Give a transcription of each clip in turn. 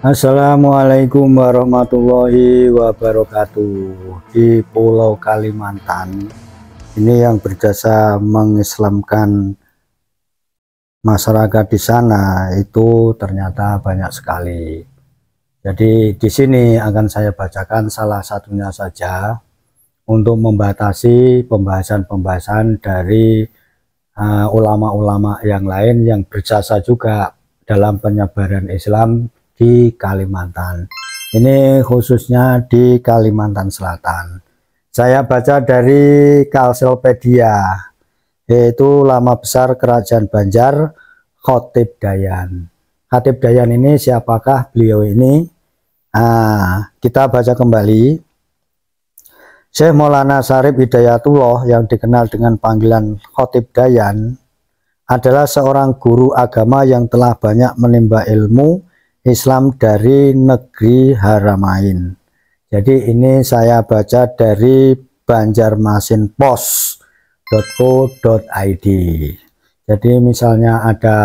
Assalamualaikum warahmatullahi wabarakatuh. Di Pulau Kalimantan ini yang berjasa mengislamkan masyarakat di sana itu ternyata banyak sekali. Jadi di sini akan saya bacakan salah satunya saja untuk membatasi pembahasan-pembahasan dari ulama-ulama yang lain yang berjasa juga dalam penyebaran Islam di Kalimantan. Ini khususnya di Kalimantan Selatan. Saya baca dari Kalselpedia, yaitu Lama Besar Kerajaan Banjar, Khatib Dayan. Khatib Dayan ini siapakah beliau ini? Kita baca kembali. Syekh Maulana Syarif Hidayatullah yang dikenal dengan panggilan Khatib Dayan adalah seorang guru agama yang telah banyak menimba ilmu Islam dari negeri Haramain. Jadi ini saya baca dari banjarmasinpost.co.id. Jadi misalnya ada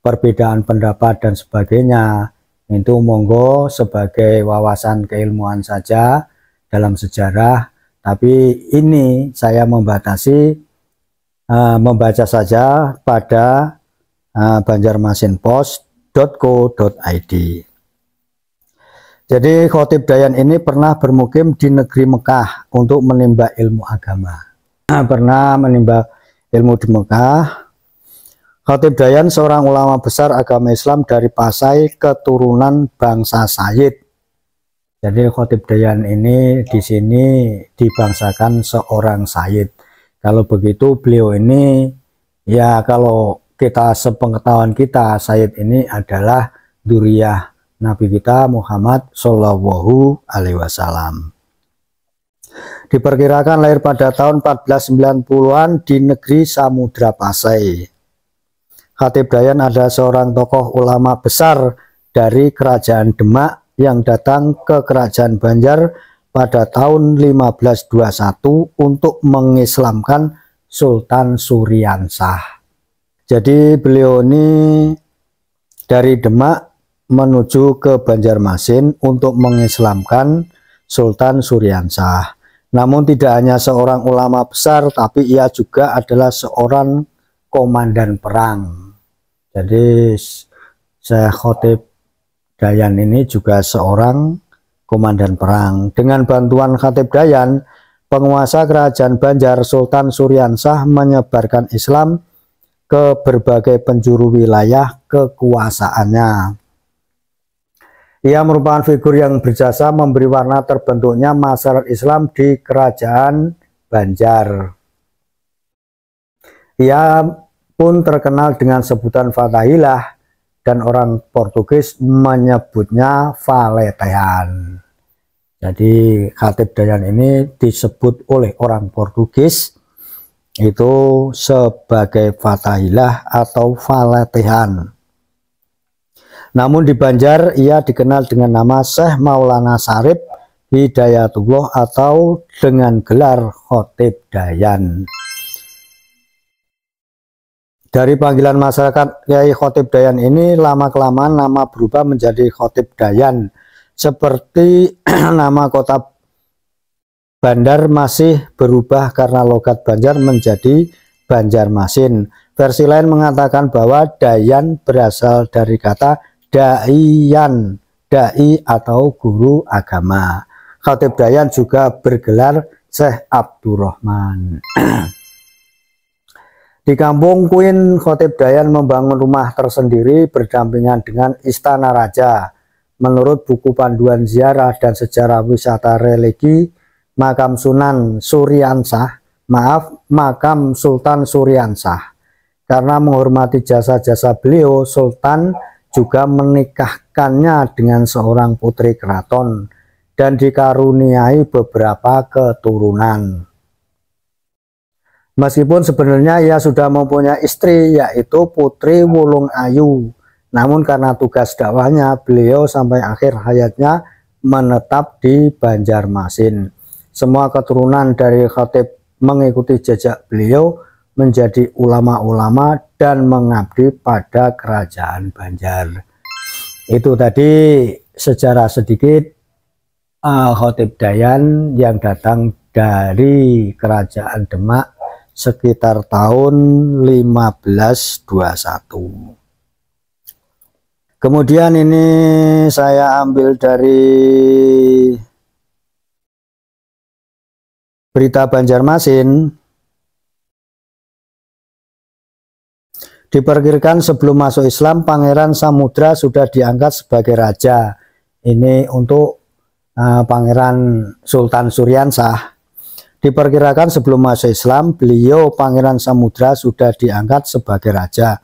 perbedaan pendapat dan sebagainya, itu monggo sebagai wawasan keilmuan saja dalam sejarah. Tapi ini saya membatasi membaca saja pada banjarmasinpost.co.id. Jadi Khatib Dayan ini pernah bermukim di negeri Mekah untuk menimba ilmu agama. Pernah menimba ilmu di Mekah. Khatib Dayan seorang ulama besar agama Islam dari Pasai, keturunan bangsa Sayyid. Jadi Khatib Dayan ini di sini dibangsakan seorang Sayyid. Kalau begitu beliau ini ya, kalau kita sepengetahuan kita, Sayyid ini adalah dzurriyyah Nabi kita Muhammad Shallallahu Alaihi Wasallam. Diperkirakan lahir pada tahun 1490-an di negeri Samudra Pasai. Khatib Dayan adalah seorang tokoh ulama besar dari Kerajaan Demak yang datang ke Kerajaan Banjar pada tahun 1521 untuk mengislamkan Sultan Suryansah. Jadi beliau ini dari Demak menuju ke Banjarmasin untuk mengislamkan Sultan Suryansah. Namun tidak hanya seorang ulama besar, tapi ia juga adalah seorang komandan perang. Jadi Syekh Khatib Dayan ini juga seorang komandan perang. Dengan bantuan Khatib Dayan, penguasa kerajaan Banjar Sultan Suryansah menyebarkan Islam ke berbagai penjuru wilayah kekuasaannya. Ia merupakan figur yang berjasa memberi warna terbentuknya masyarakat Islam di kerajaan Banjar. Ia pun terkenal dengan sebutan Fatahillah dan orang Portugis menyebutnya Valetean. Jadi Khatib Dayan ini disebut oleh orang Portugis itu sebagai Fatahillah atau Valetean. Namun di Banjar ia dikenal dengan nama Syekh Maulana Syarif Hidayatullah atau dengan gelar Khatib Dayan. Dari panggilan masyarakat Kiai Khatib Dayan ini lama-kelamaan nama berubah menjadi Khatib Dayan, seperti nama kota Bandar masih berubah karena logat Banjar menjadi Banjarmasin. Versi lain mengatakan bahwa Dayan berasal dari kata Da'iyan, Da'i atau guru agama. Khatib Dayan juga bergelar Syekh Abdurrahman. Di kampung Kuin, Khatib Dayan membangun rumah tersendiri berdampingan dengan istana raja. Menurut buku panduan ziarah dan sejarah wisata religi, makam Sunan Suryansah, makam Sultan Suryansah. Karena menghormati jasa-jasa beliau, Sultan juga menikahkannya dengan seorang putri keraton dan dikaruniai beberapa keturunan. Meskipun sebenarnya ia sudah mempunyai istri, yaitu Putri Wulung Ayu. Namun karena tugas dakwahnya, beliau sampai akhir hayatnya menetap di Banjarmasin. Semua keturunan dari Khatib mengikuti jejak beliau menjadi ulama-ulama dan mengabdi pada kerajaan Banjar. Itu tadi sejarah sedikit Khatib Dayan yang datang dari Kerajaan Demak sekitar tahun 1521. Kemudian ini saya ambil dari Berita Banjarmasin. Diperkirakan sebelum masuk Islam, Pangeran Samudra sudah diangkat sebagai raja. Ini untuk Pangeran Sultan Suryansah. Diperkirakan sebelum masuk Islam, beliau Pangeran Samudra sudah diangkat sebagai raja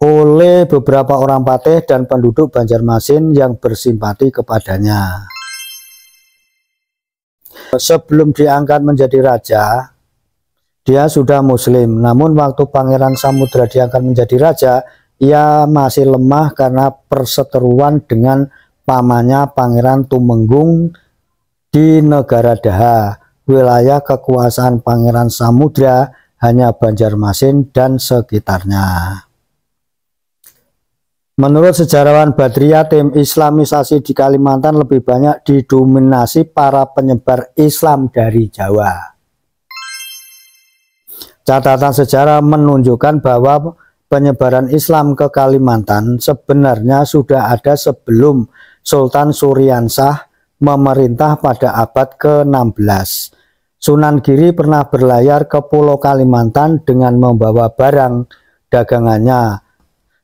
oleh beberapa orang patih dan penduduk Banjarmasin yang bersimpati kepadanya. Sebelum diangkat menjadi raja, dia sudah muslim, namun waktu Pangeran Samudra diangkat menjadi raja, ia masih lemah karena perseteruan dengan pamannya Pangeran Tumenggung di Negara Daha. Wilayah kekuasaan Pangeran Samudra hanya Banjarmasin dan sekitarnya. Menurut sejarawan Badriah, tim Islamisasi di Kalimantan lebih banyak didominasi para penyebar Islam dari Jawa. Catatan sejarah menunjukkan bahwa penyebaran Islam ke Kalimantan sebenarnya sudah ada sebelum Sultan Suryansah memerintah pada abad ke-16. Sunan Giri pernah berlayar ke Pulau Kalimantan dengan membawa barang dagangannya.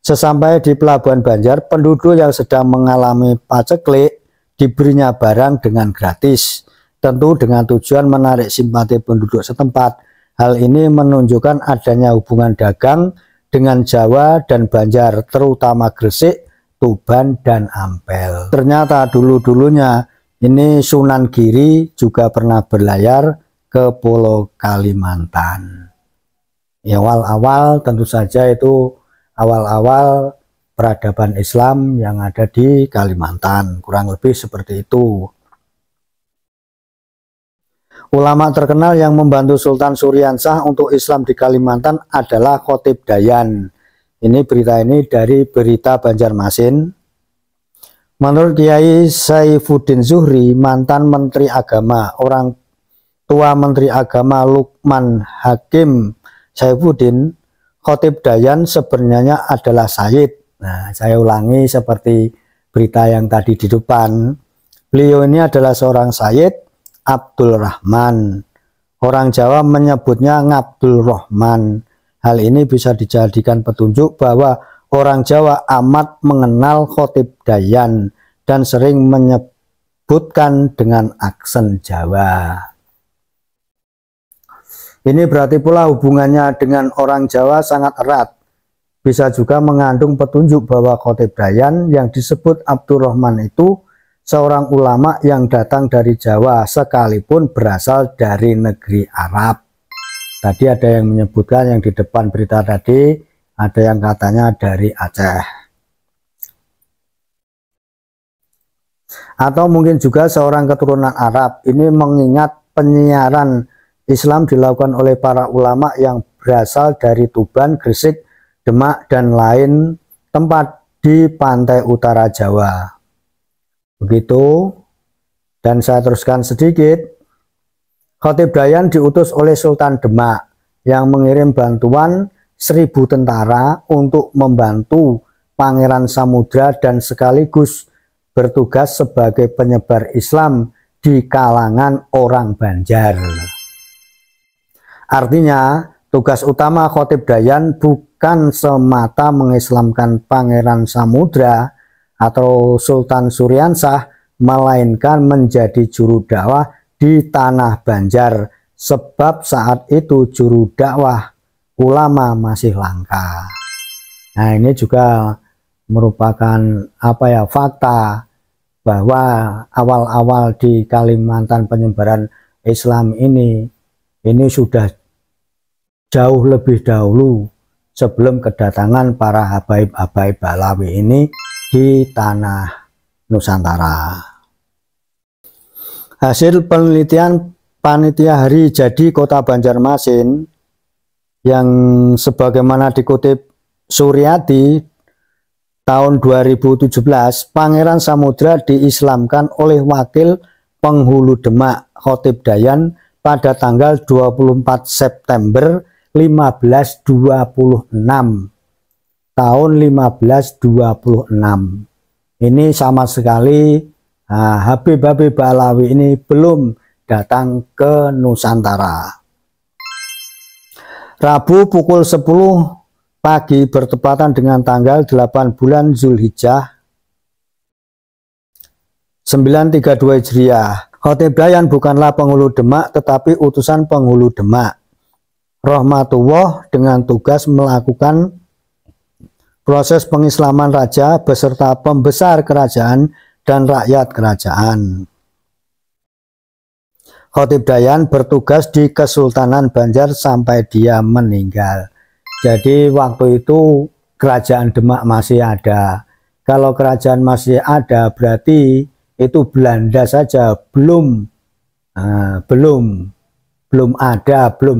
Sesampai di Pelabuhan Banjar, penduduk yang sedang mengalami paceklik diberinya barang dengan gratis, tentu dengan tujuan menarik simpati penduduk setempat. Hal ini menunjukkan adanya hubungan dagang dengan Jawa dan Banjar, terutama Gresik, Tuban, dan Ampel. Ternyata dulu-dulunya ini Sunan Giri juga pernah berlayar ke Pulau Kalimantan. Ya, awal-awal tentu saja itu awal-awal peradaban Islam yang ada di Kalimantan, kurang lebih seperti itu. Ulama terkenal yang membantu Sultan Suryansah untuk Islam di Kalimantan adalah Khatib Dayan. Ini berita ini dari Berita Banjarmasin. Menurut Kiai Saifuddin Zuhri, mantan Menteri Agama, orang tua Menteri Agama Lukman Hakim Saifuddin, Khatib Dayan sebenarnya adalah Sayyid. Nah, saya ulangi seperti berita yang tadi di depan. Beliau ini adalah seorang Sayyid Abdul Rahman. Orang Jawa menyebutnya Ngabdul Rahman. Hal ini bisa dijadikan petunjuk bahwa orang Jawa amat mengenal Khatib Dayan dan sering menyebutkan dengan aksen Jawa. Ini berarti pula hubungannya dengan orang Jawa sangat erat. Bisa juga mengandung petunjuk bahwa Khatib Dayan yang disebut Abdurrahman itu seorang ulama yang datang dari Jawa sekalipun berasal dari negeri Arab. Tadi ada yang menyebutkan yang di depan berita tadi, ada yang katanya dari Aceh. Atau mungkin juga seorang keturunan Arab. Ini mengingat penyiaran Islam dilakukan oleh para ulama yang berasal dari Tuban, Gresik, Demak, dan lain tempat di pantai utara Jawa. Begitu. Dan saya teruskan sedikit. Khatib Dayan diutus oleh Sultan Demak yang mengirim bantuan 1000 tentara untuk membantu Pangeran Samudra dan sekaligus bertugas sebagai penyebar Islam di kalangan orang Banjar. Artinya, tugas utama Khatib Dayan bukan semata mengislamkan Pangeran Samudra atau Sultan Suryansah, melainkan menjadi juru dakwah di tanah Banjar, sebab saat itu juru dakwah ulama masih langka. Nah, ini juga merupakan fakta bahwa awal-awal di Kalimantan penyebaran Islam ini sudah jauh lebih dahulu sebelum kedatangan para habaib-habaib Balawi ini di tanah Nusantara. Hasil penelitian Panitia Hari Jadi Kota Banjarmasin yang sebagaimana dikutip Suryati tahun 2017, Pangeran Samudra diislamkan oleh wakil penghulu Demak Khatib Dayan pada tanggal 24 September 1526 tahun 1526. Ini sama sekali Habib Ba'alawi ini belum datang ke Nusantara. Rabu pukul 10 pagi bertepatan dengan tanggal 8 bulan Zulhijjah 932 Hijriah. Khatib Dayan bukanlah penghulu Demak tetapi utusan penghulu Demak Rahmatullah dengan tugas melakukan proses pengislaman raja beserta pembesar kerajaan dan rakyat kerajaan. Khatib Dayan bertugas di Kesultanan Banjar sampai dia meninggal. Jadi waktu itu kerajaan Demak masih ada. Kalau kerajaan masih ada berarti itu Belanda saja belum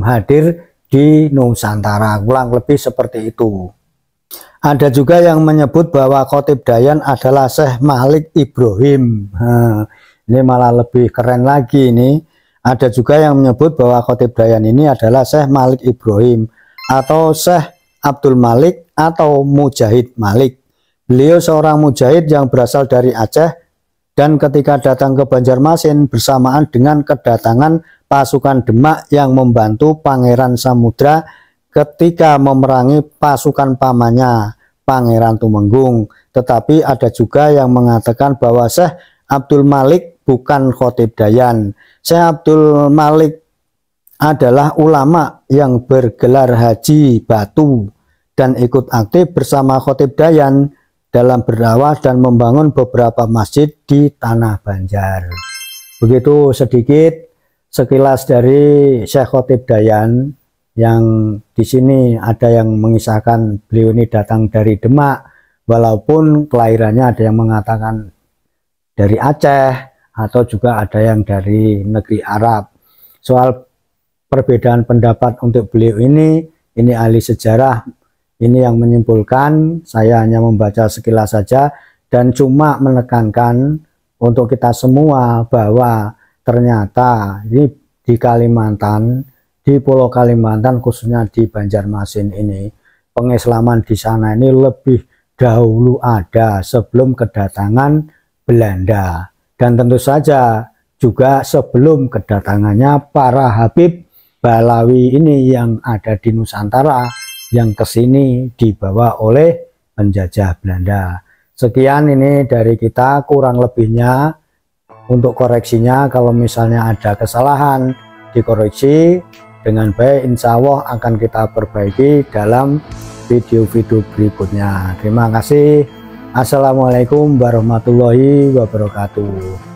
hadir di Nusantara. Kurang lebih seperti itu. Ada juga yang menyebut bahwa Khatib Dayan adalah Syekh Malik Ibrahim. Ini malah lebih keren lagi ini. Ada juga yang menyebut bahwa Khatib Dayan ini adalah Syekh Malik Ibrahim atau Syekh Abdul Malik atau Mujahid Malik. Beliau seorang mujahid yang berasal dari Aceh dan ketika datang ke Banjarmasin bersamaan dengan kedatangan pasukan Demak yang membantu Pangeran Samudra ketika memerangi pasukan pamannya Pangeran Tumenggung. Tetapi ada juga yang mengatakan bahwa Syekh Abdul Malik bukan Khatib Dayan. Syekh Abdul Malik adalah ulama yang bergelar Haji Batu dan ikut aktif bersama Khatib Dayan dalam berdakwah dan membangun beberapa masjid di Tanah Banjar. Begitu sedikit sekilas dari Syekh Khatib Dayan, yang di sini ada yang mengisahkan beliau ini datang dari Demak, walaupun kelahirannya ada yang mengatakan dari Aceh atau juga ada yang dari negeri Arab. Soal perbedaan pendapat untuk beliau ini ahli sejarah ini yang menyimpulkan. Saya hanya membaca sekilas saja dan cuma menekankan untuk kita semua bahwa ternyata ini di Kalimantan, di Pulau Kalimantan khususnya di Banjarmasin ini, pengislaman di sana ini lebih dahulu ada sebelum kedatangan Belanda. Dan tentu saja juga sebelum kedatangannya para Habib Ba'alawi ini yang ada di Nusantara yang kesini dibawa oleh penjajah Belanda. Sekian ini dari kita, kurang lebihnya untuk koreksinya kalau misalnya ada kesalahan dikoreksi dengan baik, insya Allah akan kita perbaiki dalam video-video berikutnya. Terima kasih. Assalamualaikum warahmatullahi wabarakatuh.